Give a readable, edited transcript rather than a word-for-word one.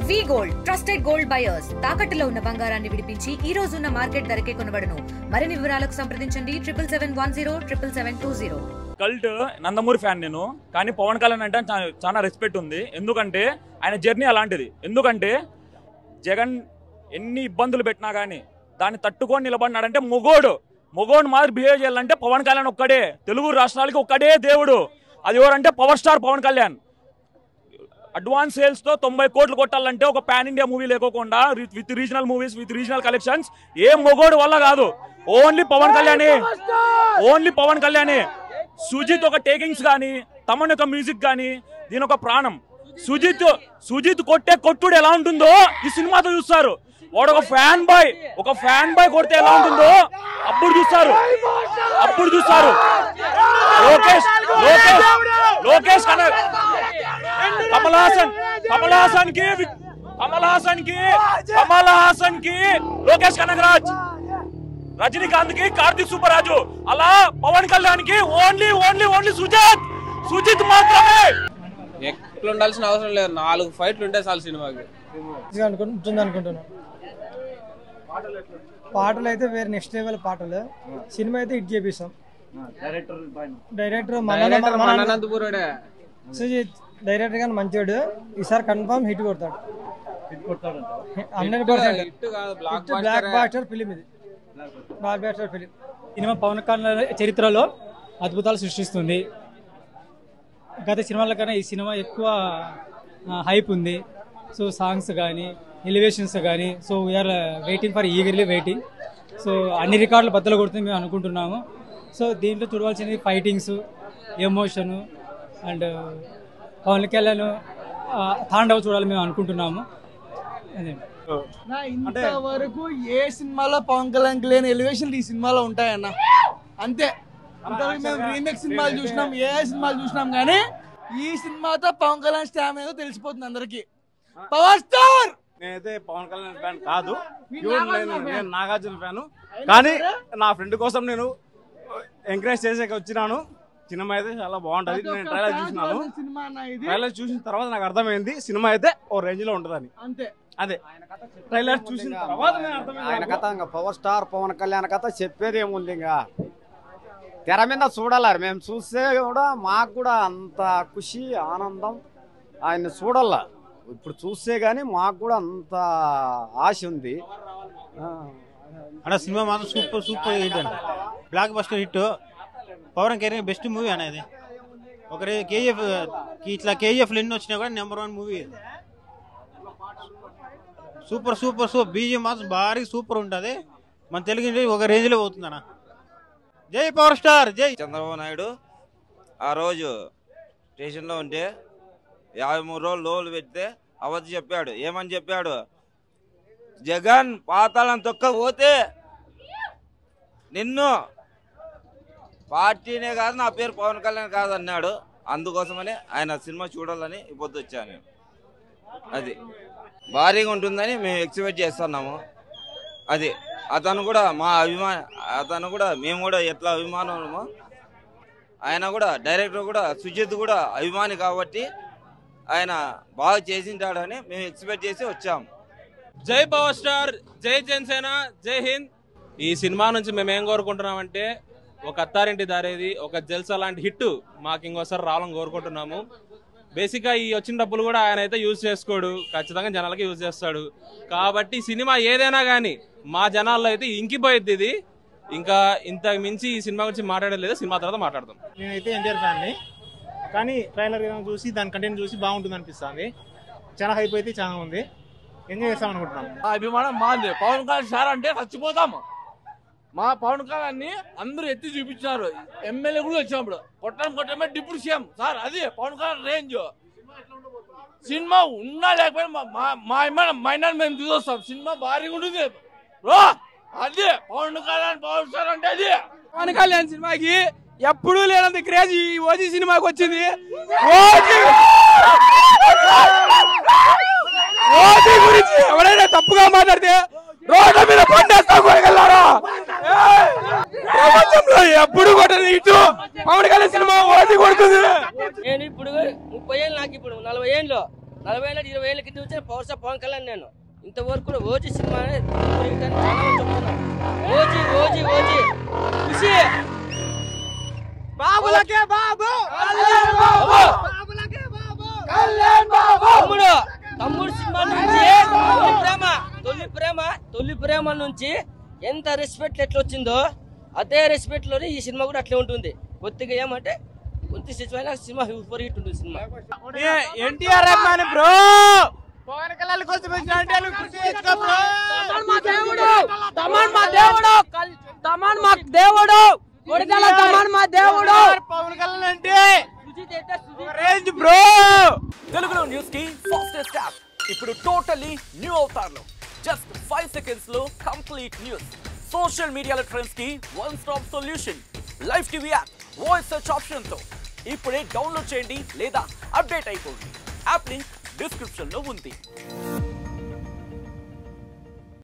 వి gold trusted gold buyers తాకట్టులో ఉన్న బంగారాన్ని విడిపించి ఈ రోజు ఉన్న మార్కెట్ ధరకే కొనబడును. మరిన్ని వివరాలకు సంప్రదించండి 77107720. కల్ట్ నందమూరి ఫ్యాన్ నేను, కానీ పవన్ కళ్యాణ్ అంటే చాలా రెస్పెక్ట్ ఉంది. ఎందుకంటే ఆయన జర్నీ అలాంటిది. ఎందుకంటే జగన్ ఎన్ని ఇబ్బందులు పెట్టినా కానీ దాన్ని తట్టుకొని నిలబడినాడంటే మొగోడు మాదిరి బిహేవ్ చేయాలంటే పవన్ కళ్యాణ్ ఒక్కడే. తెలుగు రాష్ట్రాలకి ఒక్కడే దేవుడు. అది ఎవరంటే power star Pawan Kalyan. Advance సేల్స్తో 90 కోట్లు కొట్టాలంటే ఒక పాన్ ఇండియా మూవీ లేకోకుండా with regional movies with regional collections ఏ మొగోడు వల్ల కాదు. ఓన్లీ పవన్ కళ్యాణే. సుజిత్ ఒక టేకింగ్స్ కానీ, తమన్ యొక్క మ్యూజిక్ కానీ దీని ఒక ప్రాణం. సుజిత్ కొట్టే కొట్టుడు ఎలా ఉంటుందో ఈ సినిమాతో చూస్తారు. వాడు ఒక ఫ్యాన్ బాయ్ కొడితే ఎలా ఉంటుందో అప్పుడు చూస్తారు. లోకేష్ కమల్ హాసన్ కి లోకేష్ కనగరాజ్, రజనీకాంత్ కి కార్తిక్ సుబ్బరాజు, అలా పవన్ కళ్యాణ్ కి ఓన్లీ సుజిత్ మాత్రమే. ఎట్లా ఉండాల్సిన అవసరం లేదు. 4 ఫైట్లు ఉంటే చాలు సినిమాకి అనుకుంటున్నాను. పాటలు అయితే వేరే నెక్స్ట్ లెవెల్ పాటలు. సినిమా అయితే హిట్ చేపిస్తాం. డైరెక్టర్ డైరెక్టర్ గాని మంచోడు. ఈసారి కన్ఫర్మ్ హిట్ కొడతాడు. 100% బ్లాక్ బాస్టర్ ఫిలిం ఇది. Blockbuster film. Cinema Pawan Kalyan చరిత్రలో అద్భుతాలు సృష్టిస్తుంది. గత సినిమాల కన్నా ఈ సినిమా ఎక్కువ హైప్ ఉంది. సో సాంగ్స్ కానీ ఎలివేషన్స్ కానీ, so we're eagerly waiting. So అన్ని రికార్డులు బద్దలు కొడుతుంది మేము అనుకుంటున్నాము. సో దీంట్లో చూడవలసినవి fightings, emotion and Pawan Kalyan తాండవ చూడాలి మేము అనుకుంటున్నాము. ఇంతవరకు ఏ సినిమాలో పవన్ కళ్యాణ్ లేని ఎలివేషన్ ఈ సినిమాలో ఉంటాయన్న. అంతే. మేము రీమేక్ సినిమాలు చూసినాం, ఏ సినిమాలు చూసినాం, కానీ ఈ సినిమాతో పవన్ కళ్యాణ్ స్టామ్ ఏదో తెలిసిపోతుంది అందరికి. Power star. నేనైతే పవన్ కళ్యాణ్ ఫ్యాన్ కాదు, నేను నాగార్జున ఫ్యాను. కానీ నా ఫ్రెండ్ కోసం నేను ఎంకరేజ్ చేసాక వచ్చినాను. సినిమా అయితే చాలా బాగుంటది. నేను ట్రైలర్ చూసినాను. ట్రైలర్ చూసిన తర్వాత నాకు అర్థమైంది సినిమా అయితే ఓ రేంజ్ లో ఉంటదని. అదే ట్రైలర్ చూసిన తర్వాత ఆయన కథ ఇంకా పవర్ స్టార్ పవన్ కళ్యాణ్ కథ చెప్పేది ఏముంది. ఇంకా తెర మీద చూడాలి. మేము చూస్తే కూడా మాకు కూడా అంత ఖుషి ఆనందం. ఆయన చూడాల ఇప్పుడు చూస్తే గానీ మాకు కూడా అంత ఆశ ఉంది. అక్కడ సినిమా మాత్రం సూపర్ హిట్ అండి. Blockbuster hit. Pawan Kalyan best movie అనేది. ఒకరి కేజీఎఫ్లు ఎన్ని వచ్చినా కూడా నెంబర్ 1 మూవీ. సూపర్ బీజీ మాత్రం భారీ సూపర్ ఉంటుంది. మన తెలుగు ఒక రేంజ్లో పోతుంది అన్న. జై పవర్ స్టార్, జై చంద్రబాబు నాయుడు. ఆ రోజు స్టేషన్లో ఉంటే 53 రోజులు లోలు పెడితే అవధి చెప్పాడు. ఏమని చెప్పాడు? జగన్ పాతాళం తొక్కకపోతే నిన్ను పార్టీనే కాదు, నా పేరు పవన్ కళ్యాణ్ కాదు అన్నాడు. అందుకోసమని ఆయన సినిమా చూడాలని ఇప్పుడు వచ్చాను. అది భారీగా ఉంటుందని మేము ఎక్స్పెక్ట్ చేస్తున్నాము. అది అతను కూడా మా మేము కూడా ఎట్లా అభిమానమో ఆయన కూడా డైరెక్టర్ కూడా సుజిత్ కూడా అభిమాని కాబట్టి ఆయన బాగా చేసింటాడని మేము ఎక్స్పెక్ట్ చేసి వచ్చాము. జై పవర్ స్టార్, జై జనసేన, జై హింద్. ఈ సినిమా నుంచి మేము ఏం కోరుకుంటున్నామంటే ఒక అత్తారింటి దారేది, ఒక జల్సా లాంటి హిట్ మాకు ఇంకోసారి రావాలని కోరుకుంటున్నాము. బేసిక్గా ఈ వచ్చిన డబ్బులు కూడా ఆయన అయితే యూజ్ చేసుకోడు, ఖచ్చితంగా జనాలకి యూజ్ చేస్తాడు. కాబట్టి సినిమా ఏదైనా కానీ మా జనాల్లో అయితే ఇంకిపోయిద్ది. ఇది ఇంకా ఇంతకు మించి ఈ సినిమా గురించి మాట్లాడలేదు. సినిమా తర్వాత మాట్లాడదాం. నేనైతే ఎన్టీఆర్ ఫ్యాన్ని, కానీ ట్రైలర్ చూసి దాని కంటెంట్ చూసి బాగుంటుంది అనిపిస్తుంది. చాలా హైప్ అయితే చాలా ఉంది. ఎంజాయ్ చేస్తాం అనుకుంటున్నాం. అభిమానం మాది. పవన్ కళ్యాణ్ సార్ అంటే చచ్చిపోతాము. మా పవన్ కళ్యాణ్ అందరూ ఎత్తి చూపించినారు. ఎమ్మెల్యే కూడా వచ్చినప్పుడు కొట్టమే డిప్యూటీ సీఎం సార్. అది పవన్ కళ్యాణ్ రేంజ్. సినిమా ఉన్నా లేకపోయినా మా మైనాన్ని మేము చూసొస్తాం. సినిమా భారీగా ఉంటుంది. అదే పవన్ కళ్యాణ్ పవన్ స్టార్ అంటే అది. పవన్ కళ్యాణ్ సినిమాకి ఎప్పుడూ లేనంత క్రేజ్ ఈ ఓజీ సినిమాకి వచ్చింది. ఓజీ గురించి ఎవరైనా తప్పుగా మాట్లాడితే రోడ్ల మీద పండేస్తాం. ప్రపంచంలో ఎప్పుడు కొట్టని ఇటు పవన్ కళ్యాణ్ సినిమా ఓజీ కొడుతుంది. నేను ఇప్పుడు 30 ఏళ్ళు, నాకు ఇప్పుడు 40 ఏళ్ళు. 40 ఏళ్ళ 20 ఏళ్ళ కింద వచ్చిన పవర్ స్టార్ పవన్ కళ్యాణ్ నేను ఇంతవరకు కూడా ఓజీ సినిమా ఖుషి బాబులకే బాబు తమ్ముడు సినిమా నుంచి తొలి ప్రేమ నుంచి ఎంత రెస్పెక్ట్ ఎట్లా వచ్చిందో అదే రెస్పెక్ట్ లోనే ఈ సినిమా కూడా అట్లే ఉంటుంది. కొద్దిగా ఏమంటే కొద్ది సినిమా సూపర్ హిట్ ఉంటుంది సినిమా. ఎన్టీఆర్ అభిమాని బ్రో, పవన్ కళ్యాణ్ కోసం వచ్చినట్టే పవన్ కళ్యాణ్ అంటే రేంజ్ బ్రో. తెలుగులో న్యూస్ కి ఫాస్టెస్ట్ యాప్ ఇప్పుడు టోటల్లీ న్యూ అవతార్లో జస్ట్ 5 సెకండ్స్ లో కంప్లీట్ న్యూస్, సోషల్ మీడియాలో ట్రెండ్స్ కి one stop solution, live TV app, voice search option తో ఇప్పుడే డౌన్లోడ్ చేయండి లేదా అప్డేట్ అయిపోండి. యాప్ లింక్ డిస్క్రిప్షన్ లో ఉంది.